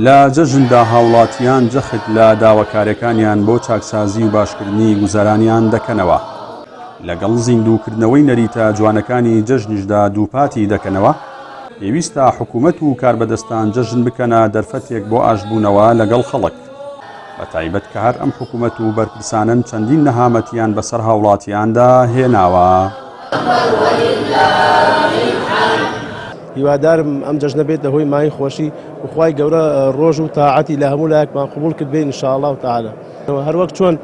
لە جەژندا هاوڵاتیان جەخت لە داواکاریەکانیان بۆ چاکسازی و باشکردنی گوزارانیان دەکەنەوە. لەگەڵ زیندووکردنەوەی نەریتە جوانەکانی جەژنیشدا دووپاتی دەکەنەوە. پێویستە حکوومەت و کاربەدەستان جەژن بکەنە دەرفەتێک بۆ ئاشتبوونەوە لەگەڵ خەڵک، بە تایبەت کە هەر ئەم حکوومەت و بەرپرسانن چەندین نەهامەتیان بەسەر هاوڵاتیاندا هێناوە. هیوادارم ئەم جەژنە بێتە هۆی مای خۆشی و خوای گەورە ڕۆژ و تاعەتی لە هەموو لایەکمان قبوڵ کرد بێ ئینشاءالله تعالە. هەروەک چۆن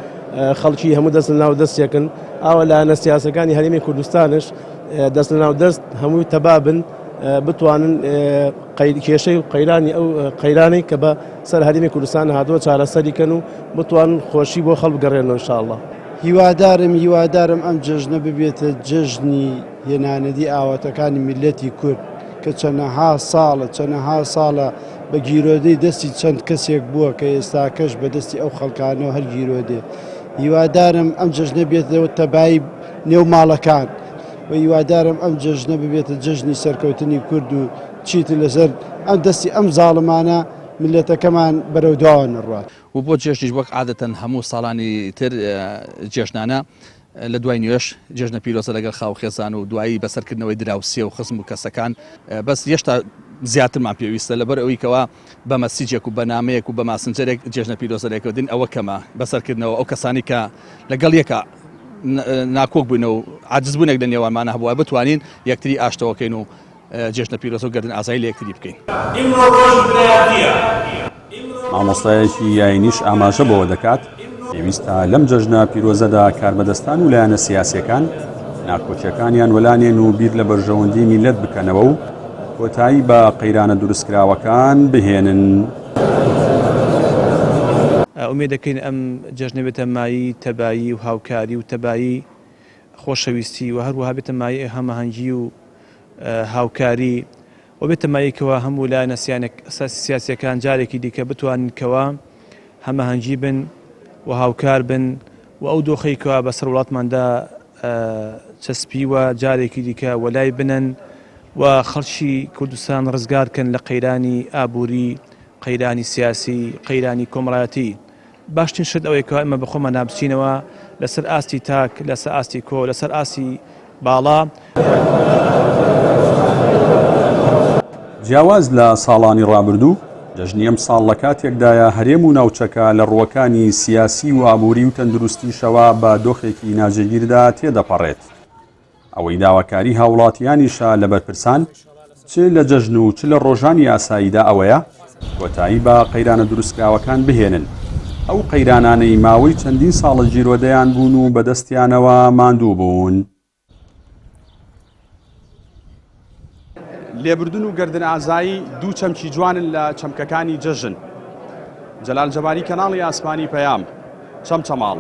خەڵکی هەموو دەست لە ناو دەستێکن، ئاوا لایەنە سیاسەکانی هەرێمی کوردستانش دەست لە ناو دەست هەمووی تەبابن بتوانن کێشەی و قەیرانی ئەو قەیرانەی کە بە سەر هەرێمی کوردستان هاتووە چارەسەریکەن و بتوانن خۆشی بۆ خەڵک بگەڕێنەوە ئینشاءالله. هیوادارم ئەم جەژنە ببێتە جەژنی هێنانەری ئاواتەکانی میلەتی کورد کە چەندەها ساڵە بە گیرۆدەی دەستی چەند کەسێک بووە کە ئێستاکەش بە دەستی ئەو خەڵکانەوە هەر گیرۆدێ. هیوادارم ئەم جەژنە بێتەوە تەبایی نێو ماڵەکان و هیوادارم ئەم جەژنە ببێتە جەژنی سەرکەوتنی کورد و چیتر لەسەر ئەم دەستی ئەم زاڵمانە ملەتەکەمان بەرەو داوە نەڕات. و بۆ جێژنیش وەک عادەتەن هەموو ساڵانی تر جێژنانە لە دوای نوێش جێژنە پیرۆزە لەگەڵ خاوخێزان و دوایی بەسەرکردنەوەی دراوسێ و خزم و کەسەکان بەس هێشتا زیاترمان پێویستە لەبەر ئەوەی کەوا بە مەسیجێک و بەنامەیەک و بە ماسنجەرێک جێژنە پیرۆزە لێکەوتن ئەوە کەمە بەسەرکردنەوە ئەو کەسانی کە لەگەڵ یەکە ناکۆک بوونەوە و عاجزبوونێک لە نێوانمانە هەبووە بتوانین یەکتری ئاشتەوەکەین و جێژنە پیرۆزە و گەردن ئازایی لە یەکتری بکەین. مامۆستایەکی یاینیش ئاماژە بەوە دەکات پێویستە لەم جەژنە پیرۆزەدا کاربەدەستان و لایەنە سیاسیەکان ناکۆچیەکانیان وەلانێن و بیر لە بەرژەوەندی میلەت بکەنەوە و کۆتایی بە قەیرانە دروستکراوەکان بهێنن. ئومێد دەکەین ئەم جەژنە بێتە مایی تەبایی و هاوکاری و تەبایی خۆشەویستی و هەروەها بێتە مایی هەمەهەنگی و هاوکاری و بێتە مایەکەوە هەموو لایەنە سیاسیەکان جارێکی دیکە بتوانن کەوا هەمەهەنگی بن و هاوکار بن و ئەو دۆخەیەکەوە بەسەر وڵاتماندا چەسپیوە جارێکی دیکە وەلای بنن و خەڵکی کوردستان ڕزگارکەن لە قەیرانی ئابووری، قەیرانی سیاسی، قەیرانی کۆمەڵایەتی. باشترین شت ئەوەیەکەوە ئێمە بەخۆمان نابچینەوە لەسەر ئاستی تاک، لەسەر ئاستی کۆ، لەسەر ئاستی باڵا. جیاواز لە ساڵانی ڕابردوو جەژنی ئەم ساڵ لە کاتێکدایە هەرێم و ناوچەکە لە ڕووەکانی سیاسی و ئابووری و تەندروستیشەوە بە دۆخێکی ناجێگیردا تێدەپەڕێت. ئەوەی داواکاری هاوڵاتیانیشە لە بەرپرسان چ لە جەژن و چ لە ڕۆژانی ئاساییدا ئەوەیە کۆتایی بە قەیرانە دروستکراوەکان بهێنن، ئەو قەیرانانەی ماوەی چەندین ساڵە گیرۆدەیان بوون و بەدەستیانەوە ماندوو بوون. لێبوردن و گەردن ئازایی دوو چەمکی جوانن لە چەمکەکانی جەژن. جەلال جەباری کەناڵی ئاسمانی پەیام، چەمچەماڵ.